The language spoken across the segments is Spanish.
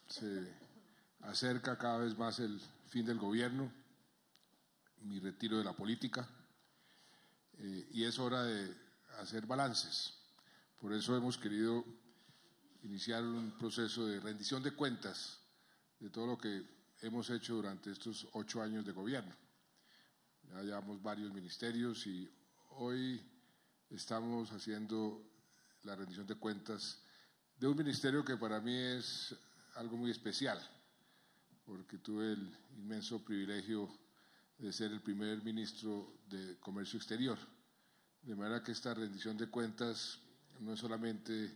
Se acerca cada vez más el fin del gobierno, mi retiro de la política, y es hora de hacer balances. Por eso hemos querido iniciar un proceso de rendición de cuentas de todo lo que hemos hecho durante estos 8 años de gobierno. Ya llevamos varios ministerios y hoy estamos haciendo la rendición de cuentas de un ministerio que para mí es algo muy especial, porque tuve el inmenso privilegio de ser el primer ministro de Comercio Exterior. De manera que esta rendición de cuentas no es solamente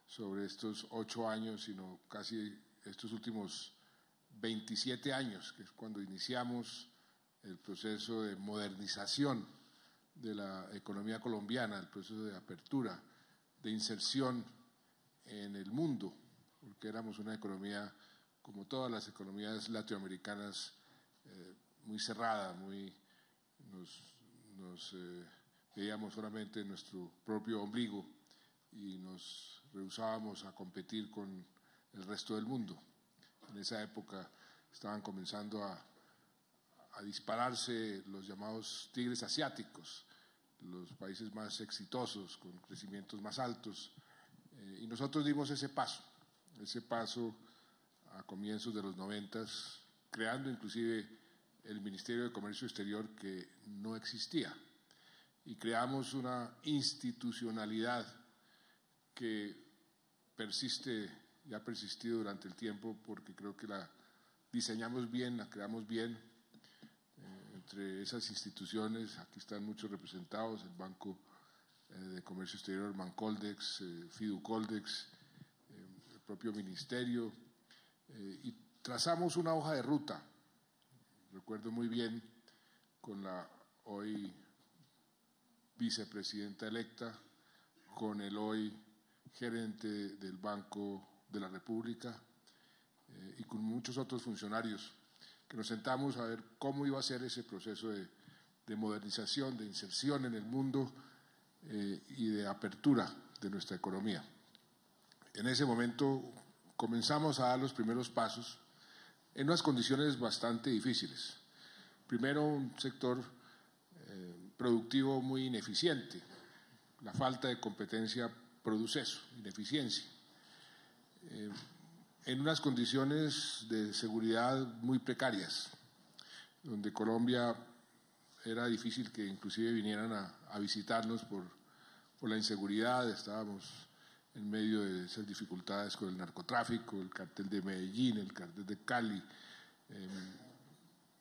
sobre estos 8 años, sino casi estos últimos 27 años, que es cuando iniciamos el proceso de modernización de la economía colombiana, el proceso de apertura, de inserción en el mundo, porque éramos una economía, como todas las economías latinoamericanas, muy cerrada, nos veíamos solamente en nuestro propio ombligo y nos rehusábamos a competir con el resto del mundo. En esa época estaban comenzando a dispararse los llamados tigres asiáticos, los países más exitosos, con crecimientos más altos, y nosotros dimos ese paso a comienzos de los 90, creando inclusive el Ministerio de Comercio Exterior, que no existía, y creamos una institucionalidad que persiste y ha persistido durante el tiempo, porque creo que la diseñamos bien, la creamos bien. Entre esas instituciones, aquí están muchos representados: el Banco de Comercio Exterior, Bancoldex, Fiducoldex, el propio ministerio, y trazamos una hoja de ruta. Recuerdo muy bien con la hoy vicepresidenta electa, con el hoy gerente del Banco de la República y con muchos otros funcionarios, que nos sentamos a ver cómo iba a ser ese proceso de modernización, de inserción en el mundo y de apertura de nuestra economía. En ese momento comenzamos a dar los primeros pasos en unas condiciones bastante difíciles. Primero, un sector productivo muy ineficiente. La falta de competencia produce eso, ineficiencia. En unas condiciones de seguridad muy precarias, donde Colombia era difícil que inclusive vinieran a visitarnos por la inseguridad. Estábamos en medio de esas dificultades con el narcotráfico, el cartel de Medellín, el cartel de Cali.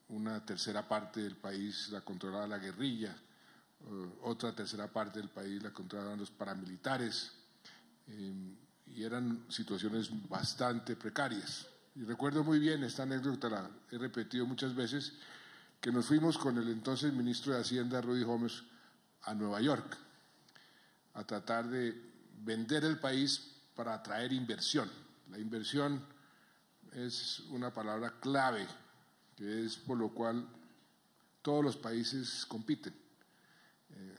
Una tercera parte del país la controlaba la guerrilla, otra tercera parte del país la controlaban los paramilitares, y eran situaciones bastante precarias. Y recuerdo muy bien esta anécdota, la he repetido muchas veces, que nos fuimos con el entonces ministro de Hacienda, Rudy Gómez, a Nueva York a tratar de vender el país para atraer inversión. La inversión es una palabra clave, que es por lo cual todos los países compiten.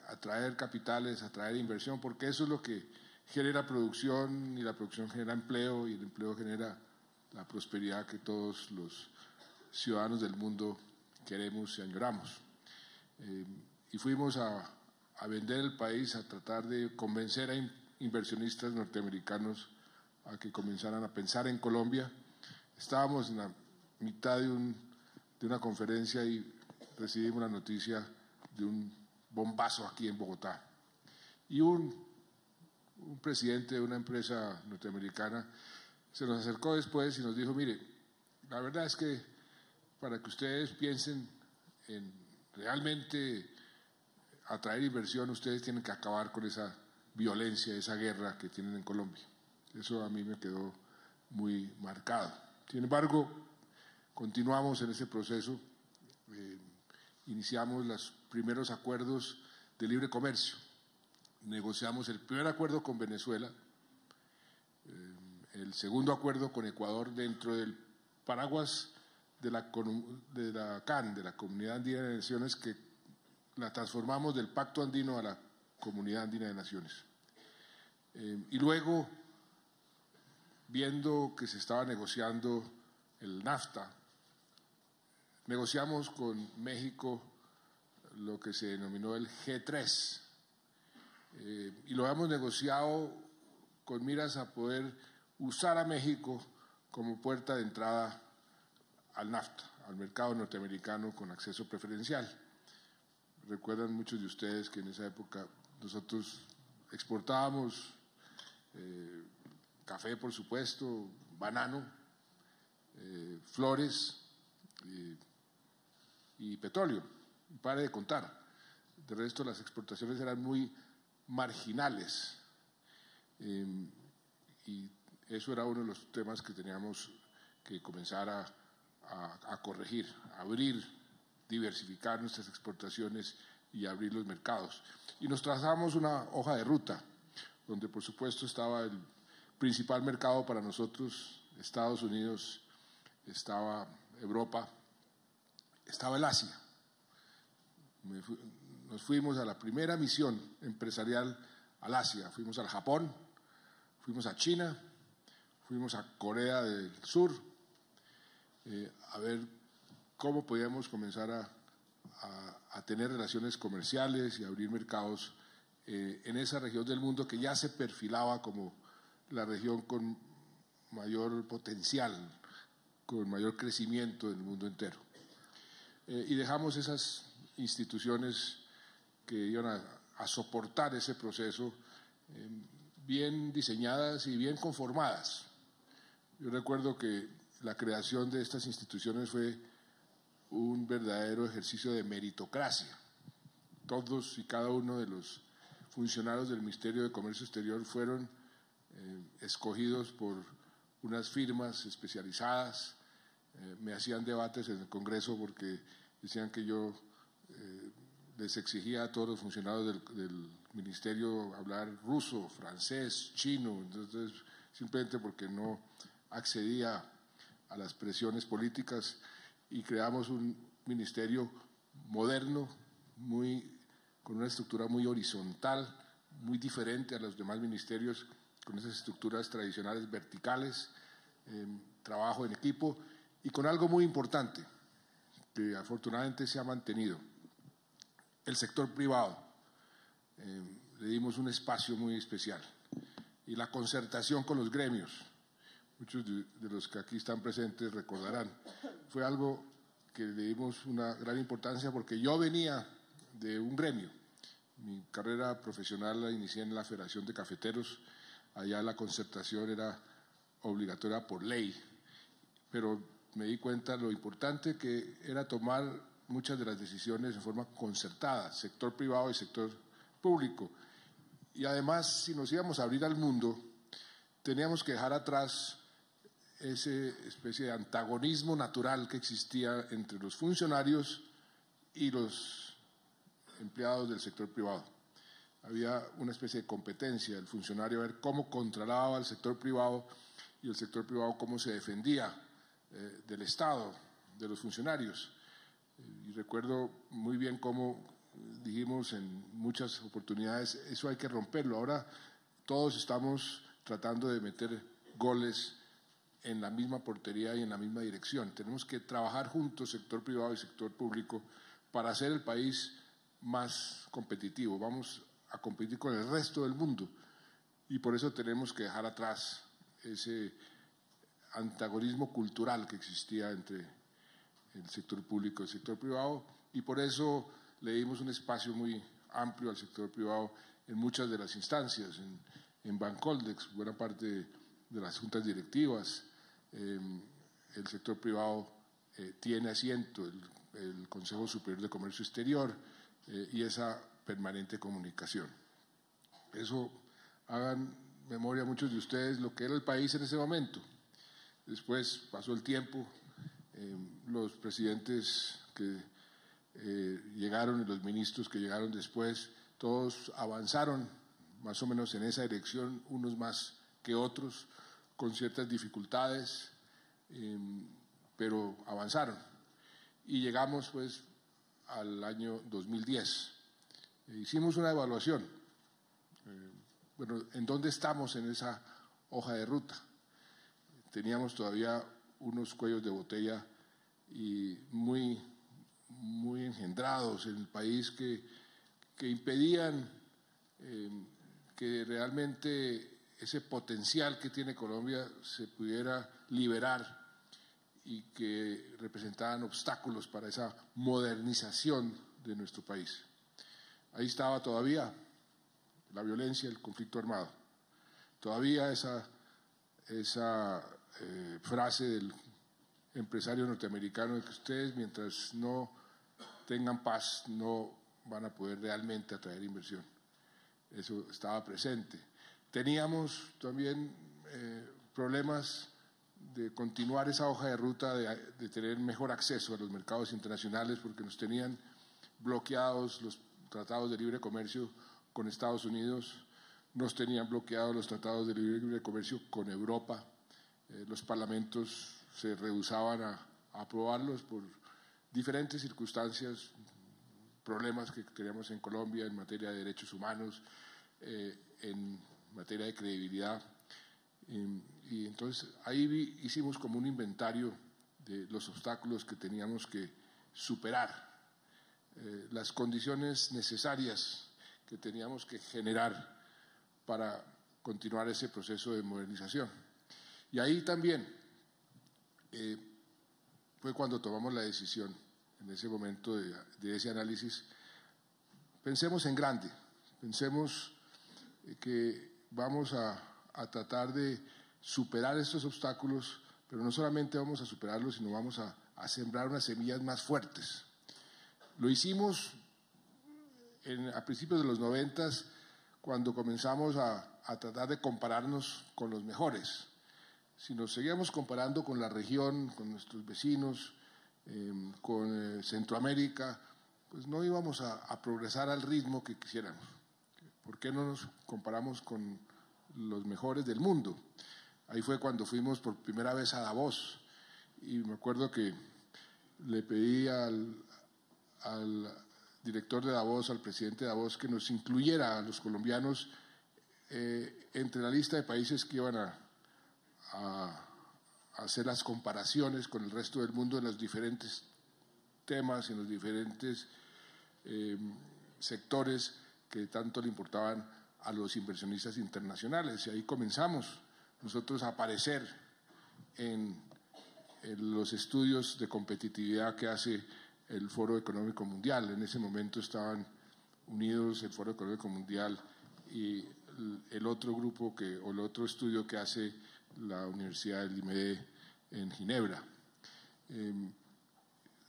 Atraer capitales, atraer inversión, porque eso es lo que genera producción, y la producción genera empleo, y el empleo genera la prosperidad que todos los ciudadanos del mundo queremos y añoramos. Y fuimos a vender el país, a tratar de convencer a inversionistas norteamericanos a que comenzaran a pensar en Colombia. Estábamos en la mitad de una conferencia y recibimos la noticia de un bombazo aquí en Bogotá. Y un presidente de una empresa norteamericana se nos acercó después y nos dijo: mire, la verdad es que para que ustedes piensen en realmente atraer inversión, ustedes tienen que acabar con esa violencia, esa guerra que tienen en Colombia. Eso a mí me quedó muy marcado. Sin embargo, continuamos en ese proceso, iniciamos los primeros acuerdos de libre comercio, negociamos el primer acuerdo con Venezuela, el segundo acuerdo con Ecuador dentro del paraguas de la CAN, de la Comunidad Andina de Naciones, que la transformamos del Pacto Andino a la Comunidad Andina de Naciones. Y luego viendo que se estaba negociando el NAFTA, negociamos con México lo que se denominó el G3, y lo hemos negociado con miras a poder usar a México como puerta de entrada al NAFTA, al mercado norteamericano con acceso preferencial. Recuerdan muchos de ustedes que en esa época nosotros exportábamos café, por supuesto, banano, flores y petróleo, y pare de contar. De resto, las exportaciones eran muy marginales, y eso era uno de los temas que teníamos que comenzar a corregir, abrir, diversificar nuestras exportaciones y abrir los mercados. Y nos trazamos una hoja de ruta, donde por supuesto estaba el principal mercado para nosotros, Estados Unidos, estaba Europa, estaba el Asia. Nos fuimos a la primera misión empresarial al Asia, fuimos al Japón, fuimos a China, fuimos a Corea del Sur, a ver cómo podíamos comenzar a tener relaciones comerciales y abrir mercados en esa región del mundo que ya se perfilaba como la región con mayor potencial, con mayor crecimiento en el mundo entero. Y dejamos esas instituciones que iban a soportar ese proceso bien diseñadas y bien conformadas. Yo recuerdo que la creación de estas instituciones fue un verdadero ejercicio de meritocracia. Todos y cada uno de los funcionarios del Ministerio de Comercio Exterior fueron escogidos por unas firmas especializadas. Me hacían debates en el Congreso porque decían que yo les exigía a todos los funcionarios del Ministerio hablar ruso, francés, chino, entonces simplemente porque no accedía a las presiones políticas, y creamos un ministerio moderno, con una estructura muy horizontal, muy diferente a los demás ministerios, con esas estructuras tradicionales verticales, trabajo en equipo, y con algo muy importante que afortunadamente se ha mantenido: el sector privado. Le dimos un espacio muy especial, y la concertación con los gremios. Muchos de los que aquí están presentes recordarán, fue algo que le dimos una gran importancia porque yo venía de un gremio. Mi carrera profesional la inicié en la Federación de Cafeteros. Allá la concertación era obligatoria por ley, pero me di cuenta lo importante que era tomar muchas de las decisiones en forma concertada, sector privado y sector público. Y además, si nos íbamos a abrir al mundo, teníamos que dejar atrás esa especie de antagonismo natural que existía entre los funcionarios y los empleados del sector privado. Había una especie de competencia del funcionario a ver cómo controlaba al sector privado, y el sector privado cómo se defendía del Estado, de los funcionarios. Y recuerdo muy bien cómo dijimos en muchas oportunidades, eso hay que romperlo. Ahora todos estamos tratando de meter goles en la misma portería y en la misma dirección. Tenemos que trabajar juntos, sector privado y sector público, para hacer el país más competitivo. Vamos a competir con el resto del mundo, y por eso tenemos que dejar atrás ese antagonismo cultural que existía entre el sector público y el sector privado, y por eso le dimos un espacio muy amplio al sector privado en muchas de las instancias, en Bancoldex, buena parte de las juntas directivas. El sector privado tiene asiento, el Consejo Superior de Comercio Exterior, y esa permanente comunicación. Eso, hagan memoria muchos de ustedes lo que era el país en ese momento. Después pasó el tiempo, los presidentes que llegaron y los ministros que llegaron después, todos avanzaron más o menos en esa dirección, unos más que otros, con ciertas dificultades, pero avanzaron. Y llegamos pues al año 2010. Hicimos una evaluación. Bueno, ¿en dónde estamos en esa hoja de ruta? teníamos todavía unos cuellos de botella y muy engendrados en el país que impedían que realmente ese potencial que tiene Colombia se pudiera liberar y que representaban obstáculos para esa modernización de nuestro país. Ahí estaba todavía la violencia, el conflicto armado. Todavía esa frase del empresario norteamericano de que ustedes, mientras no tengan paz, no van a poder realmente atraer inversión. Eso estaba presente. Teníamos también problemas de continuar esa hoja de ruta de tener mejor acceso a los mercados internacionales porque nos tenían bloqueados los tratados de libre comercio con Estados Unidos, nos tenían bloqueados los tratados de libre comercio con Europa. Los parlamentos se rehusaban a aprobarlos por diferentes circunstancias, problemas que teníamos en Colombia en materia de derechos humanos, en materia de credibilidad. Y entonces ahí hicimos como un inventario de los obstáculos que teníamos que superar, las condiciones necesarias que teníamos que generar para continuar ese proceso de modernización. Y ahí también fue cuando tomamos la decisión, en ese momento de ese análisis, pensemos en grande, pensemos que vamos a tratar de superar estos obstáculos, pero no solamente vamos a superarlos, sino vamos a sembrar unas semillas más fuertes. Lo hicimos a principios de los 90, cuando comenzamos a tratar de compararnos con los mejores. Si nos seguíamos comparando con la región, con nuestros vecinos, con Centroamérica, pues no íbamos a progresar al ritmo que quisiéramos. ¿Por qué no nos comparamos con los mejores del mundo? Ahí fue cuando fuimos por primera vez a Davos y me acuerdo que le pedí al director de Davos, al presidente de Davos, que nos incluyera a los colombianos entre la lista de países que iban a hacer las comparaciones con el resto del mundo en los diferentes temas, en los diferentes sectores que tanto le importaban a los inversionistas internacionales. Y ahí comenzamos nosotros a aparecer en los estudios de competitividad que hace el Foro Económico Mundial. En ese momento estaban unidos el Foro Económico Mundial y el otro grupo o el otro estudio que hace la Universidad del IMED en Ginebra.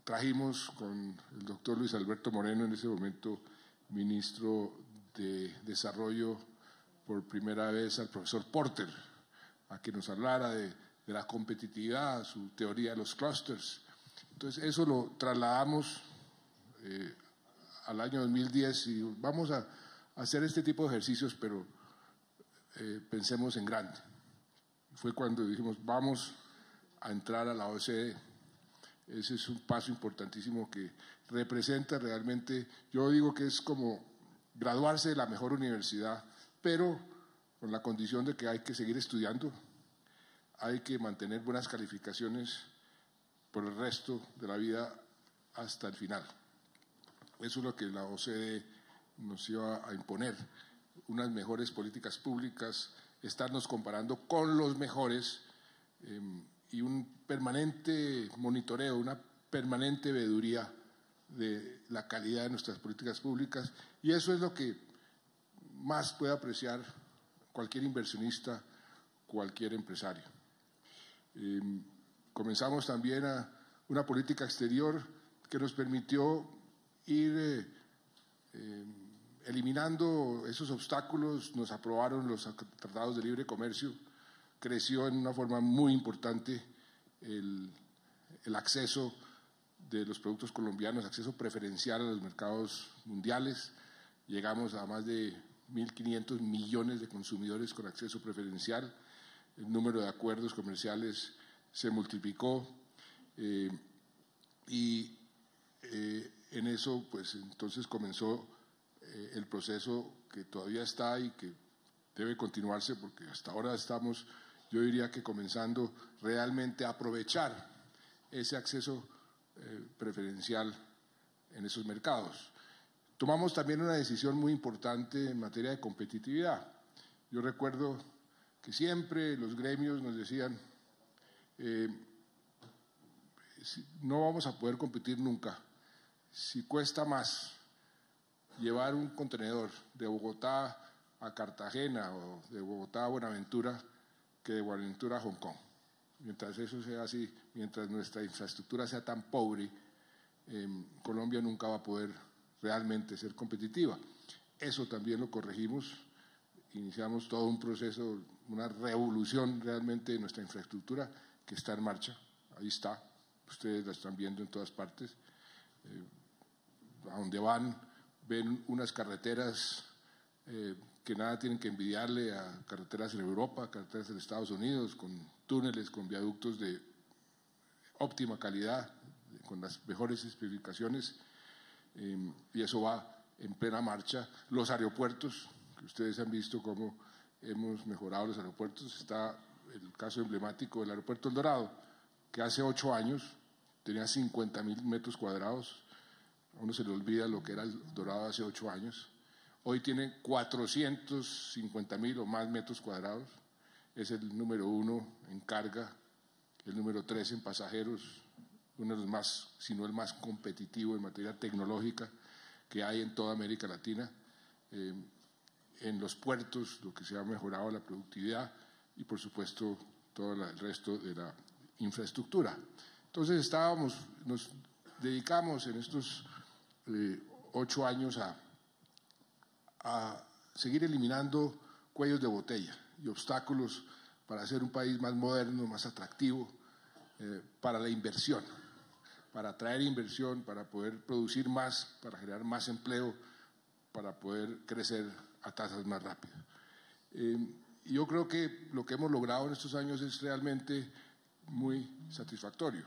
Trajimos con el doctor Luis Alberto Moreno, en ese momento ministro de Desarrollo, por primera vez al profesor Porter, a que nos hablara de la competitividad, su teoría de los clústeres. Entonces, eso lo trasladamos al año 2010 y vamos a hacer este tipo de ejercicios, pero pensemos en grande. Fue cuando dijimos, vamos a entrar a la OCDE. Ese es un paso importantísimo que representa realmente, yo digo que es como graduarse de la mejor universidad, pero con la condición de que hay que seguir estudiando, hay que mantener buenas calificaciones por el resto de la vida hasta el final. Eso es lo que la OCDE nos iba a imponer, unas mejores políticas públicas, estarnos comparando con los mejores y un permanente monitoreo, una permanente veeduría de la calidad de nuestras políticas públicas, y eso es lo que más puede apreciar cualquier inversionista, cualquier empresario. Comenzamos también a una política exterior que nos permitió ir eliminando esos obstáculos. Nos aprobaron los tratados de libre comercio, creció en una forma muy importante el acceso de los productos colombianos, acceso preferencial a los mercados mundiales. Llegamos a más de 1.500 millones de consumidores con acceso preferencial. El número de acuerdos comerciales se multiplicó y en eso, pues entonces comenzó el proceso que todavía está y que debe continuarse, porque hasta ahora yo diría que comenzando realmente a aprovechar ese acceso preferencial en esos mercados. Tomamos también una decisión muy importante en materia de competitividad. Yo recuerdo que siempre los gremios nos decían, no vamos a poder competir nunca si cuesta más llevar un contenedor de Bogotá a Cartagena o de Bogotá a Buenaventura que de Buenaventura a Hong Kong. Mientras eso sea así, mientras nuestra infraestructura sea tan pobre, Colombia nunca va a poder realmente ser competitiva. Eso también lo corregimos, iniciamos todo un proceso, una revolución realmente de nuestra infraestructura que está en marcha. Ahí está, ustedes la están viendo en todas partes. A donde van, ven unas carreteras que nada tienen que envidiarle a carreteras en Europa, carreteras en Estados Unidos, con túneles, con viaductos de óptima calidad, con las mejores especificaciones, y eso va en plena marcha. Los aeropuertos, que ustedes han visto cómo hemos mejorado los aeropuertos, está el caso emblemático del aeropuerto El Dorado, que hace 8 años tenía 50.000 metros cuadrados. A uno se le olvida lo que era El Dorado hace 8 años. Hoy tiene 450.000 o más metros cuadrados. Es el número 1 en carga, el número 3 en pasajeros, uno de los más, si no el más competitivo en materia tecnológica que hay en toda América Latina. En los puertos, lo que se ha mejorado la productividad y, por supuesto, todo el resto de la infraestructura. Entonces, nos dedicamos en estos 8 años a seguir eliminando cuellos de botella y obstáculos para hacer un país más moderno, más atractivo, para la inversión, para atraer inversión, para poder producir más, para generar más empleo, para poder crecer a tasas más rápidas. Yo creo que lo que hemos logrado en estos años es realmente muy satisfactorio,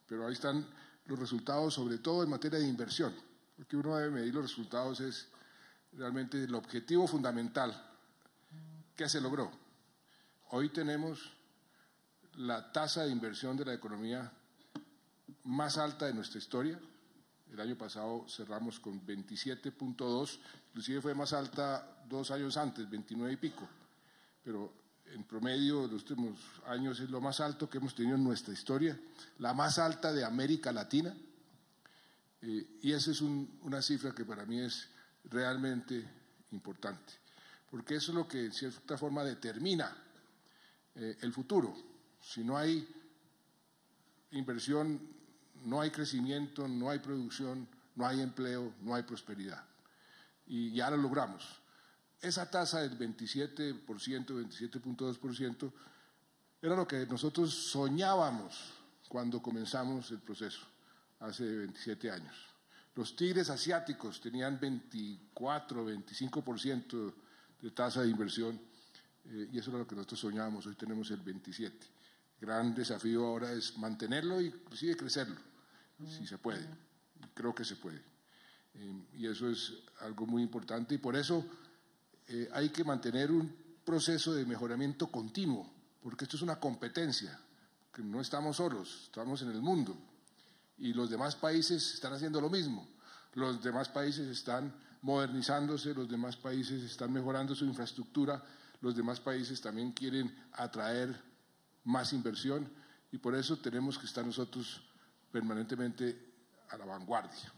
pero ahí están los resultados, sobre todo en materia de inversión. Lo que uno debe medir los resultados es realmente el objetivo fundamental que se logró. Hoy tenemos la tasa de inversión de la economía más alta de nuestra historia. El año pasado cerramos con 27.2, inclusive fue más alta 2 años antes, 29 y pico, pero en promedio de los últimos años es lo más alto que hemos tenido en nuestra historia, la más alta de América Latina, y esa es una cifra que para mí es realmente importante, porque eso es lo que en cierta forma determina el futuro. Si no hay inversión, no hay crecimiento, no hay producción, no hay empleo, no hay prosperidad. Y ya lo logramos. Esa tasa del 27%, 27.2%, era lo que nosotros soñábamos cuando comenzamos el proceso, hace 27 años. Los tigres asiáticos tenían 24, 25% de tasa de inversión, y eso era lo que nosotros soñábamos. Hoy tenemos el 27%. El gran desafío ahora es mantenerlo y inclusive crecerlo, si se puede. Creo que se puede. Y eso es algo muy importante, y por eso hay que mantener un proceso de mejoramiento continuo, porque esto es una competencia, que no estamos solos, estamos en el mundo, y los demás países están haciendo lo mismo. Los demás países están modernizándose, los demás países están mejorando su infraestructura, los demás países también quieren atraer más inversión, y por eso tenemos que estar nosotros permanentemente a la vanguardia,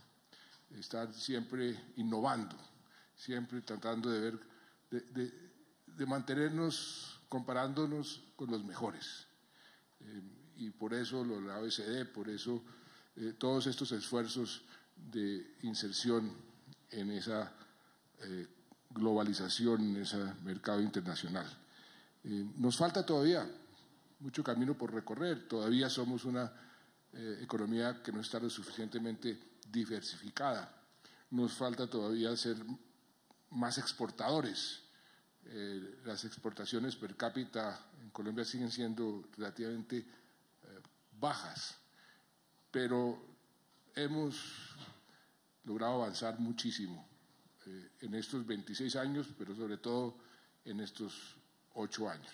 estar siempre innovando, siempre tratando de ver, de mantenernos comparándonos con los mejores. Y por eso la OECD, por eso todos estos esfuerzos de inserción en esa globalización, en ese mercado internacional. Nos falta todavía mucho camino por recorrer, todavía somos una economía que no está lo suficientemente diversificada, nos falta todavía ser más exportadores. Las exportaciones per cápita en Colombia siguen siendo relativamente bajas, pero hemos logrado avanzar muchísimo en estos 26 años, pero sobre todo en estos 8 años.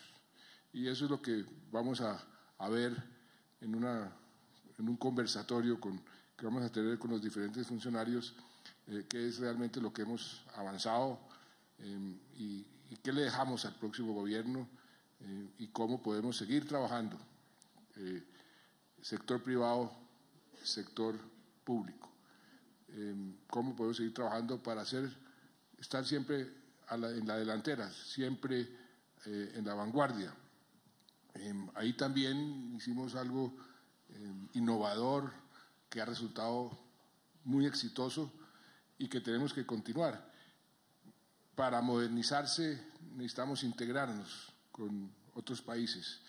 Y eso es lo que vamos a ver en un conversatorio que vamos a tener con los diferentes funcionarios, qué es realmente lo que hemos avanzado y qué le dejamos al próximo gobierno y cómo podemos seguir trabajando, sector privado, sector público. Cómo podemos seguir trabajando para estar siempre en la delantera, siempre en la vanguardia. Ahí también hicimos algo innovador que ha resultado muy exitoso y que tenemos que continuar. Para modernizarse necesitamos integrarnos con otros países.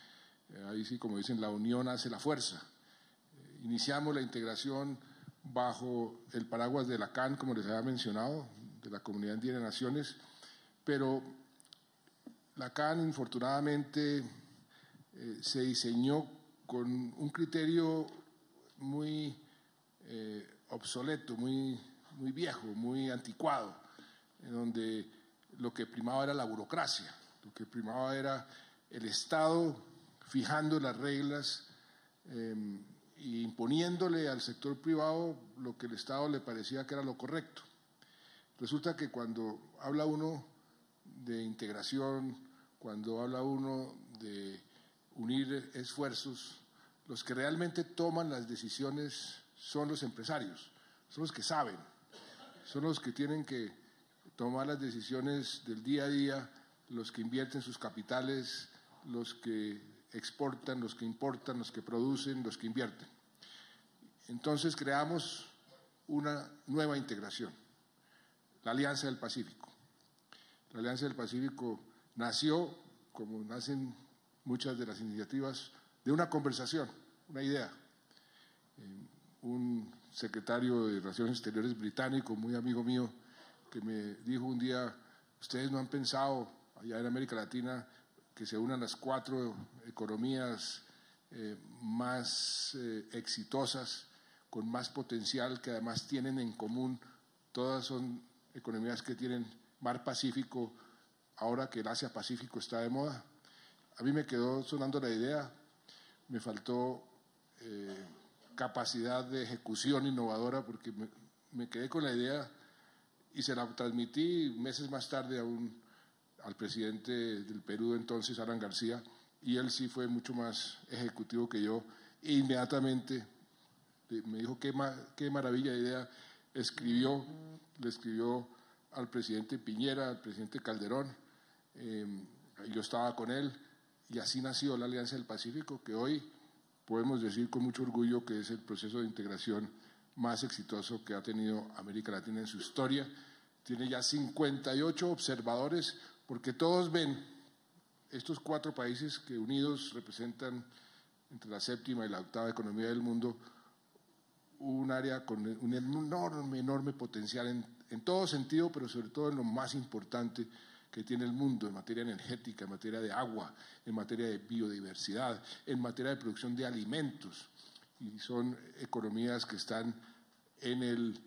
Ahí sí, como dicen, la unión hace la fuerza. Iniciamos la integración bajo el paraguas de la CAN, como les había mencionado, de la Comunidad Andina de Naciones, pero la CAN, infortunadamente, se diseñó con un criterio muy obsoleto, muy viejo, muy anticuado, en donde lo que primaba era la burocracia, lo que primaba era el Estado fijando las reglas e imponiéndole al sector privado lo que el Estado le parecía que era lo correcto. Resulta que cuando habla uno de integración, cuando habla uno de unir esfuerzos, los que realmente toman las decisiones son los empresarios, son los que saben, son los que tienen que tomar las decisiones del día a día, los que invierten sus capitales, los que exportan, los que importan, los que producen, los que invierten. Entonces creamos una nueva integración, la Alianza del Pacífico. La Alianza del Pacífico nació, como nacen muchas de las iniciativas, de una conversación, una idea. Un secretario de Relaciones Exteriores británico, muy amigo mío, que me dijo un día: ustedes no han pensado allá en América Latina que se unan las 4 economías más exitosas, con más potencial, que además tienen en común, todas son economías que tienen mar Pacífico, ahora que el Asia-Pacífico está de moda. A mí me quedó sonando la idea, me faltó capacidad de ejecución innovadora, porque me quedé con la idea y se la transmití meses más tarde al presidente del Perú entonces, Alan García, y él sí fue mucho más ejecutivo que yo, e inmediatamente me dijo qué maravilla de idea. Le escribió al presidente Piñera, al presidente Calderón, yo estaba con él, y así nació la Alianza del Pacífico, que hoy podemos decir con mucho orgullo que es el proceso de integración más exitoso que ha tenido América Latina en su historia. Tiene ya 58 observadores, porque todos ven estos 4 países que unidos representan entre la 7ª y la 8ª economía del mundo, un área con un enorme potencial en todo sentido, pero sobre todo en lo más importante que tiene el mundo, en materia energética, en materia de agua, en materia de biodiversidad, en materia de producción de alimentos. Y son economías que están en el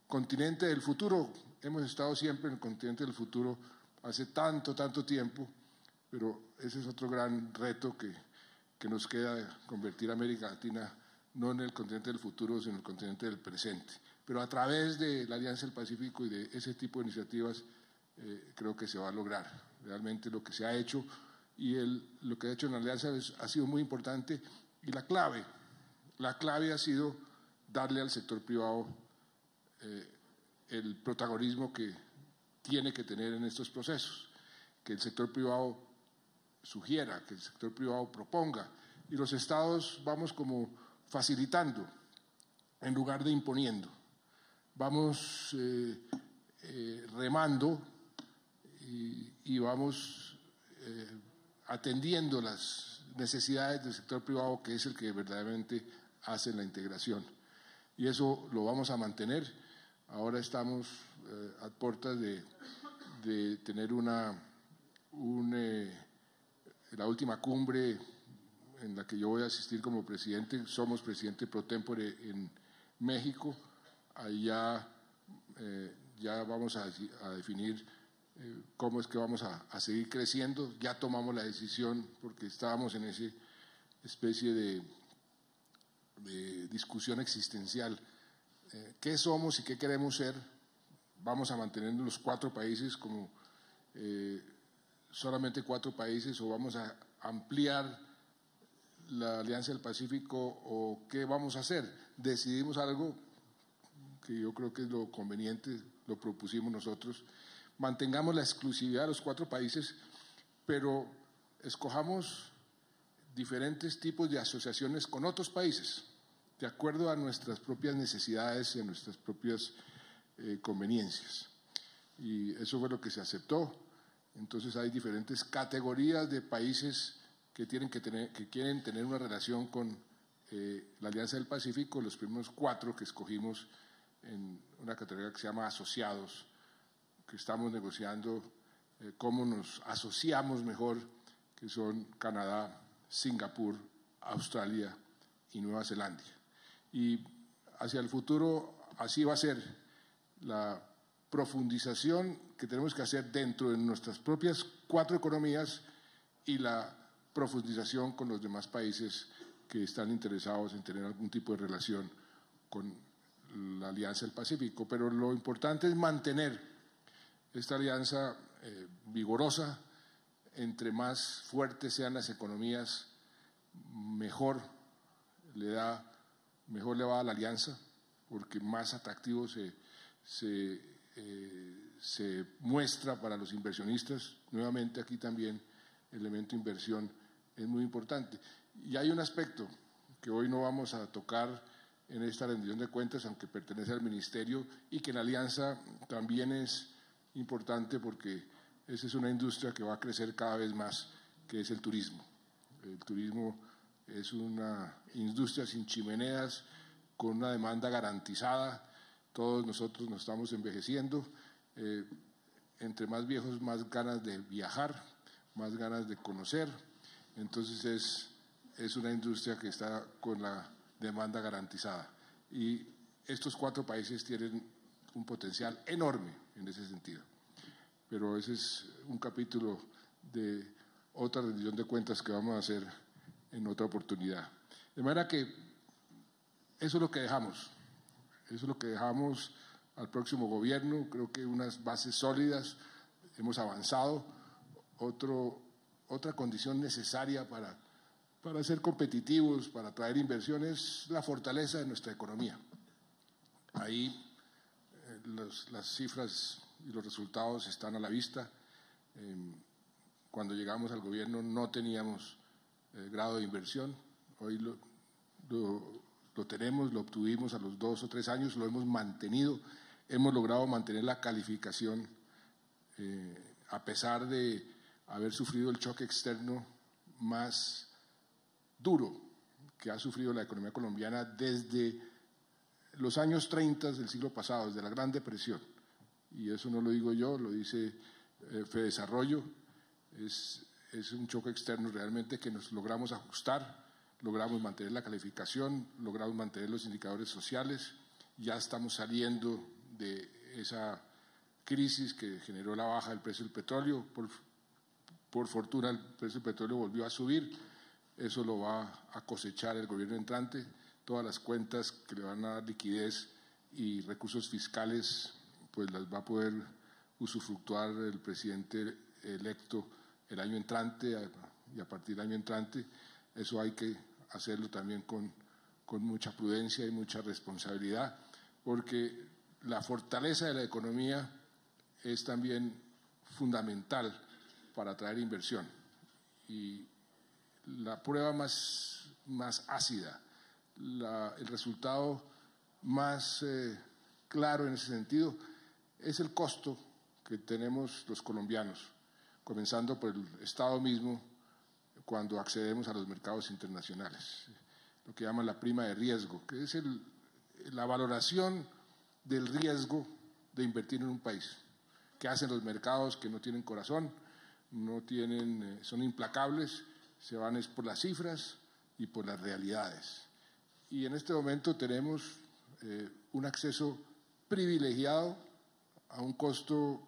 continente del futuro. Hemos estado siempre en el continente del futuro hace tanto tiempo, pero ese es otro gran reto que nos queda, de convertir a América Latina no en el continente del futuro, sino en el continente del presente. Pero a través de la Alianza del Pacífico y de ese tipo de iniciativas, creo que se va a lograr. Realmente lo que se ha hecho y lo que ha hecho en la Alianza ha sido muy importante, y la clave ha sido darle al sector privado el protagonismo que tiene que tener en estos procesos, que el sector privado sugiera, que el sector privado proponga, y los estados vamos como facilitando en lugar de imponiendo, vamos remando y vamos atendiendo las necesidades del sector privado, que es el que verdaderamente hace la integración, y eso lo vamos a mantener. Ahora estamos a puertas de tener la última cumbre en la que yo voy a asistir como presidente. Somos presidente pro tempore en México. Ahí ya vamos a definir cómo es que vamos a seguir creciendo. Ya tomamos la decisión porque estábamos en esa especie de discusión existencial. ¿Qué somos y qué queremos ser? ¿Vamos a mantener los 4 países como solamente 4 países o vamos a ampliar la Alianza del Pacífico o qué vamos a hacer? Decidimos algo que yo creo que es lo conveniente, lo propusimos nosotros. Mantengamos la exclusividad de los 4 países, pero escojamos diferentes tipos de asociaciones con otros países, de acuerdo a nuestras propias necesidades y a nuestras propias conveniencias. Y eso fue lo que se aceptó. Entonces hay diferentes categorías de países que quieren tener una relación con la Alianza del Pacífico. Los primeros 4 que escogimos en una categoría que se llama asociados, que estamos negociando cómo nos asociamos mejor, que son Canadá, Singapur, Australia y Nueva Zelanda. Y hacia el futuro así va a ser la profundización que tenemos que hacer dentro de nuestras propias 4 economías y la profundización con los demás países que están interesados en tener algún tipo de relación con la Alianza del Pacífico. Pero lo importante es mantener esta alianza vigorosa. Entre más fuertes sean las economías, mejor le va a la alianza, porque más atractivo se muestra para los inversionistas. Nuevamente aquí también el elemento inversión es muy importante. Y hay un aspecto que hoy no vamos a tocar en esta rendición de cuentas, aunque pertenece al Ministerio, y que en la alianza también es importante porque esa es una industria que va a crecer cada vez más, que es el turismo. El turismo es una industria sin chimeneas, con una demanda garantizada. Todos nosotros nos estamos envejeciendo. Entre más viejos, más ganas de viajar, más ganas de conocer. Entonces es una industria que está con la demanda garantizada. Y estos 4 países tienen un potencial enorme en ese sentido. Pero ese es un capítulo de otra rendición de cuentas que vamos a hacer en otra oportunidad. De manera que eso es lo que dejamos. Eso es lo que dejamos al próximo gobierno. Creo que unas bases sólidas, hemos avanzado. Otra condición necesaria para ser competitivos, para atraer inversiones, la fortaleza de nuestra economía. Ahí las cifras y los resultados están a la vista. Cuando llegamos al gobierno no teníamos grado de inversión. Hoy lo tenemos, lo obtuvimos a los 2 o 3 años, lo hemos mantenido. Hemos logrado mantener la calificación a pesar de haber sufrido el choque externo más duro que ha sufrido la economía colombiana desde los años 30 del siglo pasado, desde la Gran Depresión. Y eso no lo digo yo, lo dice Fedesarrollo. Es un choque externo realmente que nos logramos ajustar, logramos mantener la calificación, logramos mantener los indicadores sociales. Ya estamos saliendo de esa crisis que generó la baja del precio del petróleo. Por fortuna el precio del petróleo volvió a subir. Eso lo va a cosechar el gobierno entrante. Todas las cuentas que le van a dar liquidez y recursos fiscales, pues las va a poder usufructuar el presidente electo el año entrante y a partir del año entrante. Eso hay que hacerlo también con mucha prudencia y mucha responsabilidad, porque la fortaleza de la economía es también fundamental para atraer inversión. Y la prueba más ácida, el resultado más claro en ese sentido es el costo que tenemos los colombianos, comenzando por el Estado mismo cuando accedemos a los mercados internacionales, lo que llaman la prima de riesgo, que es la valoración del riesgo de invertir en un país, que hacen los mercados que no tienen corazón, son implacables, se van por las cifras y por las realidades. Y en este momento tenemos un acceso privilegiado a un costo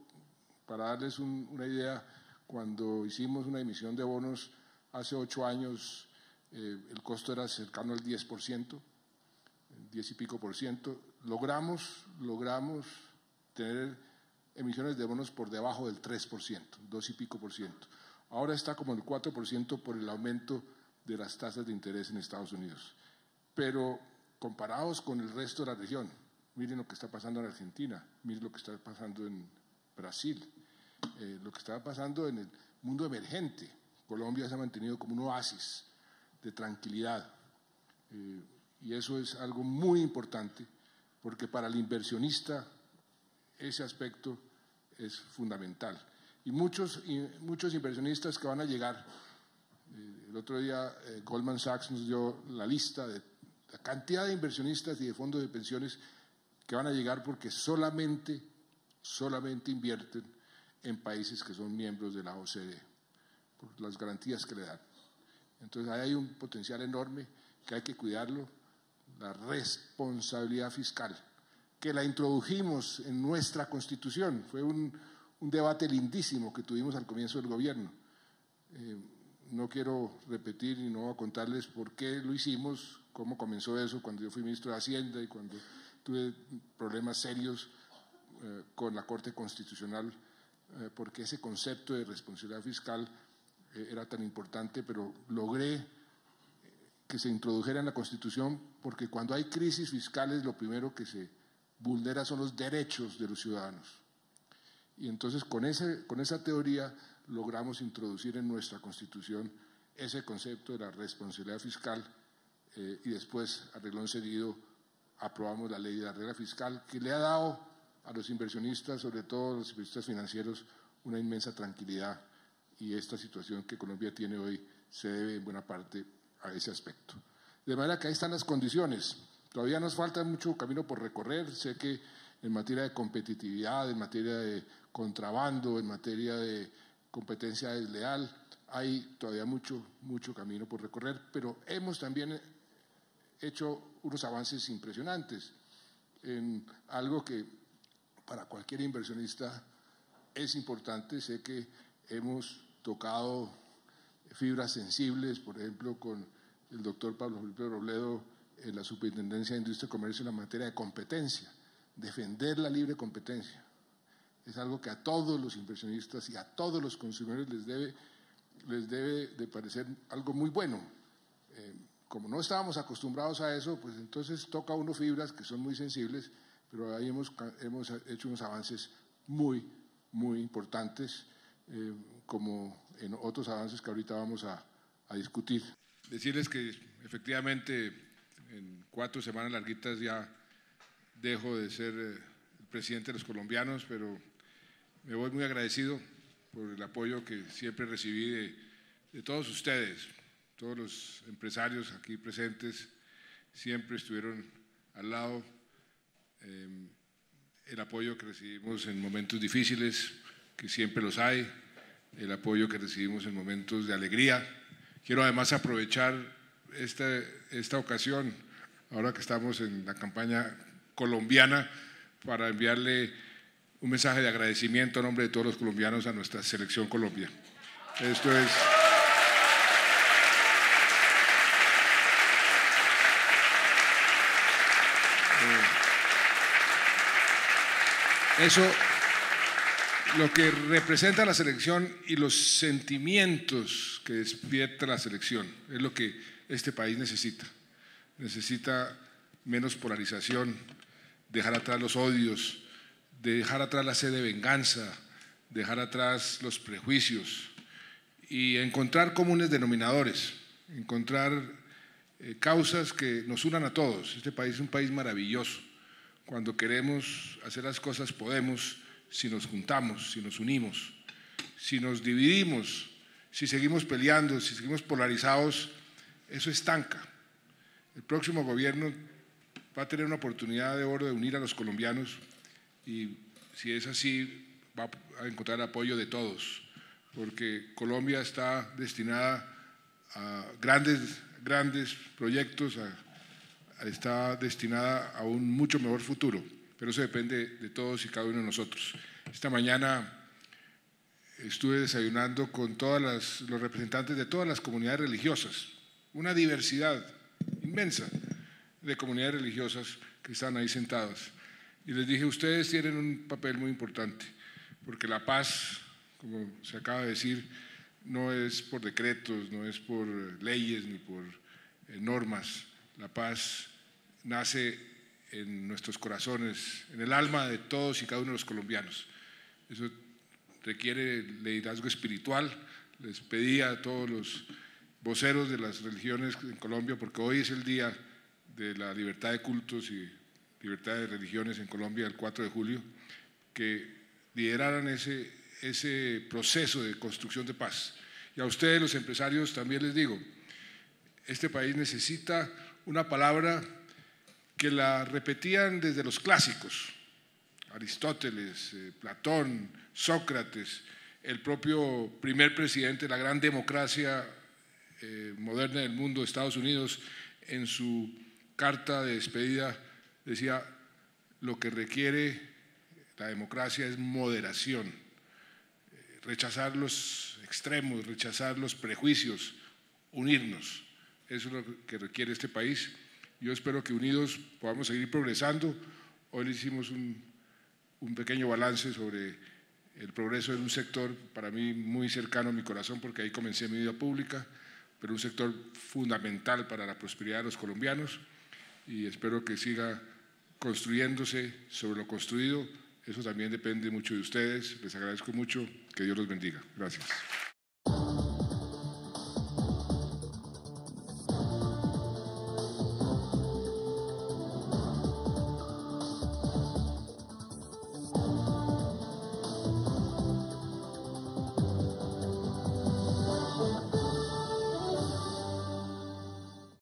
Para darles una idea, cuando hicimos una emisión de bonos hace 8 años, el costo era cercano al 10%, 10 y pico por ciento. Logramos tener emisiones de bonos por debajo del 3%, 2 y pico por ciento. Ahora está como el 4% por el aumento de las tasas de interés en Estados Unidos. Pero comparados con el resto de la región, miren lo que está pasando en Argentina, miren lo que está pasando en Brasil, lo que está pasando en el mundo emergente. Colombia se ha mantenido como un oasis de tranquilidad, y eso es algo muy importante, porque para el inversionista ese aspecto es fundamental. Y muchos inversionistas que van a llegar, el otro día Goldman Sachs nos dio la lista de la cantidad de inversionistas y de fondos de pensiones que van a llegar porque solamente invierten en países que son miembros de la OCDE, por las garantías que le dan. Entonces ahí hay un potencial enorme que hay que cuidarlo. La responsabilidad fiscal, que la introdujimos en nuestra Constitución, fue un debate lindísimo que tuvimos al comienzo del gobierno. No quiero repetir y no voy a contarles por qué lo hicimos, cómo comenzó eso cuando yo fui ministro de Hacienda y cuando tuve problemas serios con la Corte Constitucional, porque ese concepto de responsabilidad fiscal era tan importante, pero logré que se introdujera en la Constitución, porque cuando hay crisis fiscales lo primero que se vulnera son los derechos de los ciudadanos. Y entonces con esa teoría logramos introducir en nuestra Constitución ese concepto de la responsabilidad fiscal, y después, a renglón seguido, aprobamos la ley de la regla fiscal, que le ha dado a los inversionistas, sobre todo a los inversionistas financieros, una inmensa tranquilidad, y esta situación que Colombia tiene hoy se debe en buena parte a ese aspecto. De manera que ahí están las condiciones. Todavía nos falta mucho camino por recorrer. Sé que en materia de competitividad, en materia de contrabando, en materia de competencia desleal, hay todavía mucho camino por recorrer, pero hemos también hecho unos avances impresionantes en algo que para cualquier inversionista es importante. Sé que hemos tocado fibras sensibles, por ejemplo, con el doctor Pablo Felipe Robledo en la Superintendencia de Industria y Comercio en la materia de competencia, defender la libre competencia. Es algo que a todos los inversionistas y a todos los consumidores les debe de parecer algo muy bueno. Como no estábamos acostumbrados a eso, pues entonces toca a uno fibras que son muy sensibles, pero ahí hemos hecho unos avances muy importantes, como en otros avances que ahorita vamos a discutir. Decirles que efectivamente en 4 semanas larguitas ya dejo de ser el presidente de los colombianos, pero me voy muy agradecido por el apoyo que siempre recibí de todos ustedes. Todos los empresarios aquí presentes siempre estuvieron al lado. El apoyo que recibimos en momentos difíciles, que siempre los hay, el apoyo que recibimos en momentos de alegría. Quiero además aprovechar esta ocasión, ahora que estamos en la campaña colombiana, para enviarle un mensaje de agradecimiento a nombre de todos los colombianos a nuestra Selección Colombia. Esto es… Eso, lo que representa la selección y los sentimientos que despierta la selección, es lo que este país necesita. Necesita menos polarización, dejar atrás los odios, dejar atrás la sed de venganza, dejar atrás los prejuicios y encontrar comunes denominadores, encontrar causas que nos unan a todos. Este país es un país maravilloso. Cuando queremos hacer las cosas podemos, si nos juntamos, si nos unimos. Si nos dividimos, si seguimos peleando, si seguimos polarizados, eso estanca. El próximo gobierno va a tener una oportunidad de oro de unir a los colombianos, y si es así va a encontrar el apoyo de todos, porque Colombia está destinada a grandes proyectos, está destinada a un mucho mejor futuro, pero eso depende de todos y cada uno de nosotros. Esta mañana estuve desayunando con los representantes de todas las comunidades religiosas, una diversidad inmensa de comunidades religiosas que están ahí sentadas. Y les dije, ustedes tienen un papel muy importante, porque la paz, como se acaba de decir, no es por decretos, no es por leyes ni por normas. La paz nace en nuestros corazones, en el alma de todos y cada uno de los colombianos. Eso requiere liderazgo espiritual. Les pedí a todos los voceros de las religiones en Colombia, porque hoy es el día de la libertad de cultos y libertad de religiones en Colombia, el 4 de julio, que lideraran ese proceso de construcción de paz. Y a ustedes, los empresarios, también les digo, este país necesita una palabra que la repetían desde los clásicos, Aristóteles, Platón, Sócrates, el propio primer presidente de la gran democracia moderna del mundo, Estados Unidos, en su carta de despedida decía: lo que requiere la democracia es moderación, rechazar los extremos, rechazar los prejuicios, unirnos. Eso es lo que requiere este país. Yo espero que unidos podamos seguir progresando. Hoy le hicimos un pequeño balance sobre el progreso de un sector para mí muy cercano a mi corazón, porque ahí comencé mi vida pública, pero un sector fundamental para la prosperidad de los colombianos, y espero que siga construyéndose sobre lo construido. Eso también depende mucho de ustedes. Les agradezco mucho. Que Dios los bendiga. Gracias.